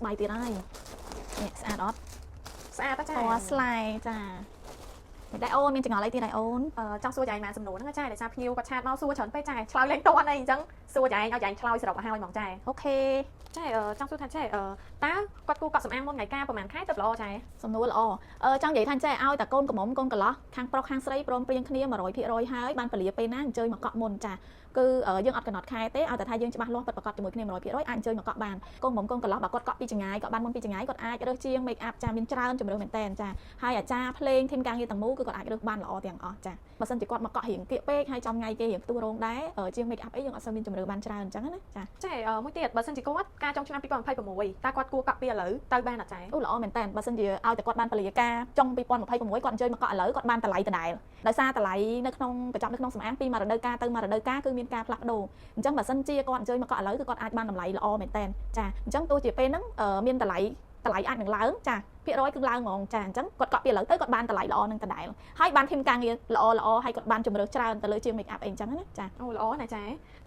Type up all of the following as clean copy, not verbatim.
ស្បាយទៀតហើយនេះស្អាតអត់ ស្អាតចា ពណ៌ស្លែចាមិនដែរអូនមានចង្អុលអីទៀតដែរអូន ចង់សួរចាឯងបានសំណួរហ្នឹងចាដោយសារភ្ញៀវគាត់ឆាតមកសួរច្រើនពេកចាឆ្លើយលេងតន់អីអញ្ចឹងសួរចាឯងឲ្យចាឯងឆ្លើយសរុបឲ្យហ្មងចា អូខេ ចាចង់សួរថាចាតើគាត់គូកក់សម្អាងមុនថ្ងៃការប្រហែលខែទៅល្អចា សំណួរល្អចង់និយាយថាចេះឲ្យតែកូនកំមុំកូនកន្លោះខាងប្រុសខាងស្រីព្រមព្រៀងគ្នា 100% ហើយបានពលាពេលណាអញ្ជើញមកកក់មុនចាគឺយើងអត់កំណត់ខែទេឲ្យតែថាយើងច្បាស់លាស់ពិតប្រាកដជាមួយគ្នា 100% អាចអញ្ជើញមកកក់បានកូនកំមុំកូនកន្លោះបើគាត់កក់ពីចង្ងាយគាត់បានមុនពីចង្ងាយគាត់អាចរើសជាង make up ចាមានច្រើនជំរឿនមែនតើចាហើយអាចារ្យភ្លេងធីមការងារទាំងមូលគឺគាត់អាចរើសបានល្អទាំងអស់ចាបើសិនជាគាត់មកកក់រៀងគៀកពេកហើយចំថ្ងៃគេរៀងខ្ទុះរោងដែរជាង make up អីយើងអត់សូវមានជំរឿនបានច្រើនអញ្ចឹងណាចា មួយទៀតបើសិនជាគាត់ការចុងឆ្នាំ2026តើគាត់គួរកក់ពីឥឡូវទៅបានអត់ចា អូល្អមែនតើបើសិនជាឲ្យតែគាត់បានពលាការចុង2026គាត់អញ្ជើញមកកក់ឥឡូវគាត់បានតម្លៃដដែលដោយសារតម្លៃនៅក្នុងកញ្ចប់នៅក្នុងសម្អាងពីមួយរដូវកាលទៅមួយរដូវកាលគឺមានការផ្លាស់ប្ដូរអញ្ចឹងបើសិនជាគាត់អញ្ជើញមកកក់ឥឡូវគឺគាត់អាចបានតម្លៃល្អមែនតើចាអញ្ចឹងទោះជាពេលហ្នឹងមានតម្លៃអាចនឹងឡើងចាភាគរយគឺឡើងហ្មងចាអញ្ចឹងគាត់កក់ពីឥឡូវទៅគាត់បានតម្លៃល្អនឹងដដែលហើយបានធីមការងារល្អហើយគាត់បានជំរឿនច្រើនទៅលើជាង make up អីអញ្ចឹងណាចាអូល្អណាស់ចា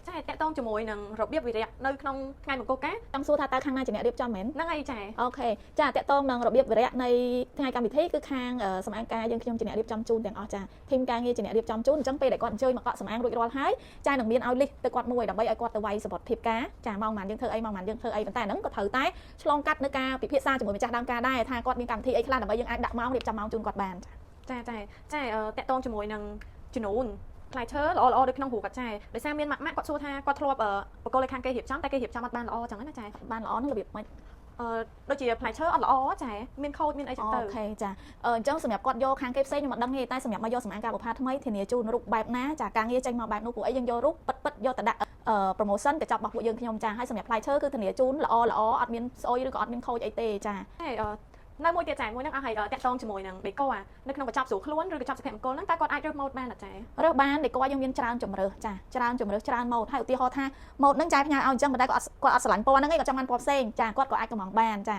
តាក់ទងជាមួយនឹងរបៀបវិរៈនៅក្នុងថ្ងៃមង្គលការចង់សួរថាតើខាងណាជាអ្នករៀបចំមែន ហ្នឹងហើយចា អូខេចាតាក់ទងនឹងរបៀបវិរៈនៃថ្ងៃកម្មវិធីគឺខាងសម្អាងការយើងខ្ញុំជាអ្នករៀបចំជូនទាំងអស់ចាធីមការងារជាអ្នករៀបចំជូនអញ្ចឹងពេលដែលគាត់អញ្ជើញមកកក់សម្អាងរួចរាល់ហើយចានឹងមានឲ្យ list ទៅគាត់មួយដើម្បីឲ្យគាត់ទៅវាយសបុតភាពការចាម៉ោងប៉ុន្មានយើងធ្វើអីម៉ោងប៉ុន្មានយើងធ្វើអីប៉ុន្តែហ្នឹងក៏ត្រូវតែឆ្លងកាត់នៅការពិភាក្សាជាមួយម្ចាស់ដើមការដែរថាគាត់មានកម្មវិធីអីខ្លះដើម្បីយើងអាចដាក់ម៉ោងរៀបចំម៉ោងជូនគាត់បានចាតាក់ទងជាមួយនឹងចំនួនផ្លែឈើល្អដូចក្នុងរូបគាត់ចាដោយសារមានម៉ាក់គាត់សួរថាគាត់ធ្លាប់បកគលឲ្យខាងគេរៀបចំតែគេរៀបចំអត់បានល្អចឹងណាចាបានល្អនឹងរបៀបម៉េចដូចជាផ្លែឈើអត់ល្អចាមានខូចមានអីចឹងទៅអូខេចាអញ្ចឹងសម្រាប់គាត់យកខាងគេផ្សេងខ្ញុំអត់ដឹងទេតែសម្រាប់មកយកសម្អាងការបុប្ផាថ្មីធានាជូនរូបបែបណាចាការងារចេញមកបែបនោះពួកអីយើងយករូបពិតយកទៅដាក់promotion កញ្ចប់របស់ពួកយើងខ្ញុំចាហើយសម្រាប់ផ្លែឈើគឺធានាជូនល្អអត់មានស្អុយឬក៏អត់មានខូចអីទេចានៅមួយទៀតចាមួយហ្នឹងអស់ហើយតាក់ទងជាមួយនឹងដេកូនៅក្នុងកញ្ចប់ស្រួលខ្លួនឬកញ្ចប់សុភមង្គលហ្នឹងតើគាត់អាចរើសម៉ូដបានអត់ចារើសបានដេកូយើងមានច្រើនជំរើសចាច្រើនជំរើសច្រើនម៉ូដហើយឧទាហរណ៍ថាម៉ូដហ្នឹងចាយផ្ញើឲ្យអញ្ចឹងប៉ុន្តែគាត់អត់ស្រឡាញ់ពណ៌ហ្នឹងឯងគាត់ចង់បានពណ៌ផ្សេងចាគាត់ក៏អាចកំងបានចា